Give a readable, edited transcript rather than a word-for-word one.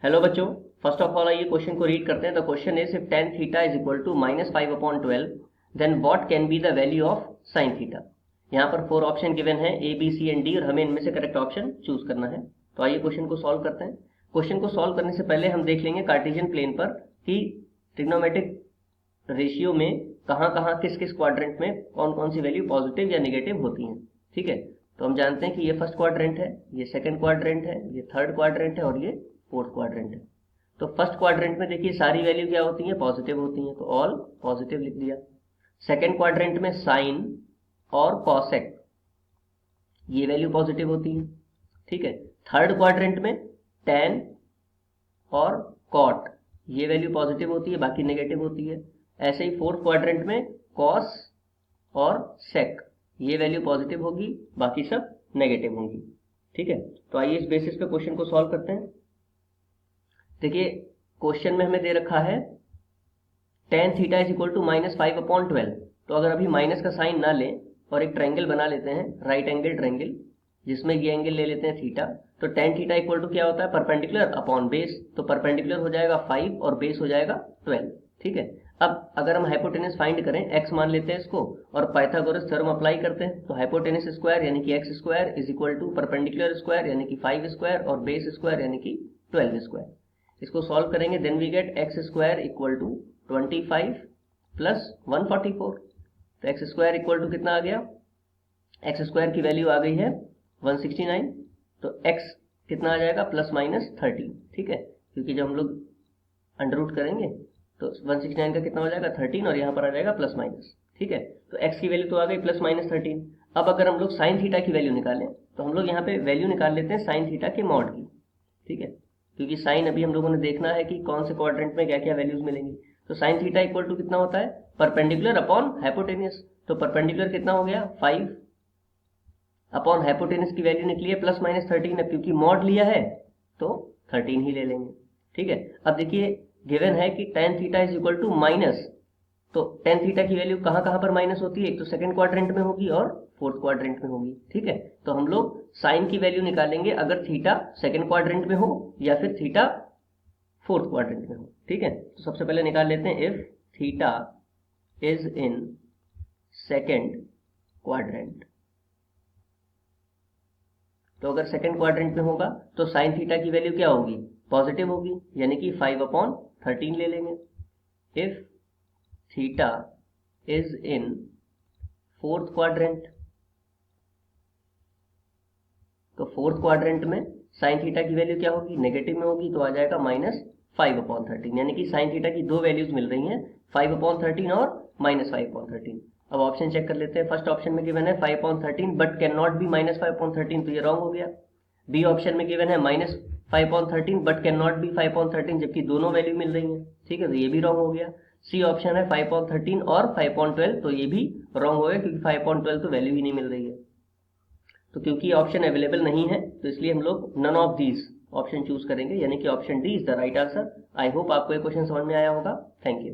Hello बच्चों, first of all आइए question को रीड करते हैं। The question is if tan theta is equal to -5/12 then what can be the value of sin theta. यहाँ पर 4 option given है A, B, C and D और हमें इनमें से करेक्ट ऑप्शन चूज करना है। तो आइए क्वेश्चन को सॉल्व करते हैं। क्वेश्चन को सॉल्व करने से पहले हम देख लेंगे कार्टेशियन प्लेन पर कि ट्रिग्नोमेट्रिक रेशियो में कहाँ कहाँ किस किस क्वाड्रेंट में कौन कौन सी वैल्यू पॉजिटिव या निगेटिव होती हैं। ठीक है, तो हम जानते हैं कि ये फर्स्ट क्वाड्रेंट है, ये सेकंड क्वाड्रेंट है, ये थर्ड क्वाड्रेंट है और ये फोर्थ क्वाड्रेंट है। तो फर्स्ट क्वाड्रेंट में देखिए सारी वैल्यू क्या होती हैं, पॉजिटिव होती हैं, तो ऑल पॉजिटिव लिख दिया। सेकंड क्वाड्रेंट में साइन और कॉसेक ये वैल्यू पॉजिटिव होती है। ठीक है, थर्ड क्वाड्रेंट में टेन और कॉट ये वैल्यू पॉजिटिव होती है, बाकी नेगेटिव होती है। ऐसे ही फोर्थ क्वाड्रेंट में कॉस और सेक ये वैल्यू पॉजिटिव होगी, बाकी सब नेगेटिव होंगी। ठीक है, तो आइए इस बेसिस पे क्वेश्चन को सॉल्व करते हैं। देखिए क्वेश्चन में हमें दे रखा है tan theta is equal to -5/12। तो अगर अभी माइनस का साइन ना लें और एक ट्रायंगल बना लेते हैं, राइट एंगल ट्रायंगल, जिसमें ये एंगल ले लेते हैं थीटा। तो tan थीटा इक्वल टू क्या होता है, परपेंडिकुलर अपॉन बेस। तो परपेंडिकुलर हो जाएगा 5 और बेस हो जाएगा 12। ठीक है, अब अगर हम हाइपोटेनस फाइंड करें, x मान लेते हैं इसको और पाइथागोरस थ्योरम अप्लाई करते हैं। तो हाइपोटेनस स्क्वायर यानी कि x square is equal to perpendicular square यानी कि 5 स्क्वायर और बेस स्क्वायर यानी कि 12 स्क्वायर। इसको सॉल्व करेंगे, then we get x square equal to 25 plus 144। तो x स्क्वायर इक्वल टू कितना आ गया, x स्क्वायर की वैल्यू आ गई है 169। तो x कितना आ जाएगा, प्लस माइनस 13। ठीक है, क्योंकि जब हम लोग अंडर रूट करेंगे तो 169 का कितना हो जाएगा 13 और यहाँ पर आ जाएगा प्लस माइनस। ठीक है, तो x की वैल्यू तो आ गई प्लस माइनस 13। अब अगर हम लोग साइन थीटा की वैल्यू निकालें तो हम लोग यहाँ पे वैल्यू निकाल लेते हैं साइन थीटा के मॉड की। ठीक है, क्योंकि साइन अभी हम लोगों ने देखना है कि कौन से क्वाड्रेंट में क्या क्या वैल्यूज मिलेंगी। तो साइन थीटा इक्वल टू कितना होता है, परपेंडिकुलर अपॉन हाइपोटेनियस। तो परपेंडिकुलर कितना हो गया 5 अपॉन हाइपोटेनियस की वैल्यू निकली है प्लस माइनस 13। अब क्योंकि मॉड लिया है तो 13 ही ले लेंगे। ठीक है, अब देखिए गिवन है कि tan theta is equal to minus. तो tan थीटा की वैल्यू कहाँ कहाँ पर माइनस होती है, एक तो सेकंड क्वाड्रेंट में होगी और फोर्थ क्वाड्रेंट में होगी। ठीक है, तो हम लोग साइन की वैल्यू निकालेंगे अगर थीटा सेकंड क्वाड्रेंट में हो या फिर थीटा फोर्थ क्वाड्रेंट में हो। ठीक है, तो सबसे पहले निकाल लेते हैं if theta is in second quadrant. तो अगर सेकंड क्वाड्रेंट में होगा तो साइन थीटा की वैल्यू क्या होगी, पॉजिटिव होगी, यानी कि 5/13 ले लेंगे। If theta is in fourth quadrant, तो फोर्थ क्वाड्रेंट में साइन थीटा की वैल्यू क्या होगी, नेगेटिव में होगी, तो आ जाएगा -5/13। यानी कि साइन थीटा की दो वैल्यूज मिल रही हैं, 5/13 और -5/13। अब ऑप्शन चेक कर लेते हैं। फर्स्ट ऑप्शन में गिवन है 5/13 बट कैन नॉट बी -5/13, तो ये रॉन्ग हो गया। बी ऑप्शन में गिवन है -5/13 बट कैन नॉट बी 5/13, जबकि दोनों वैल्यू मिल रही हैं। ठीक है, तो ये भी रॉन्ग हो गया। सी ऑप्शन है 5/13 और 5/12, तो ये भी रॉन्ग हो गया क्योंकि 5/12 तो वैल्यू ही नहीं मिल रही है। तो क्योंकि ऑप्शन अवेलेबल नहीं है तो इसलिए हम लोग none of these option choose करेंगे, यानी कि option D is the right answer. I hope आपको ये क्वेश्चन समझ में आया होगा। Thank you.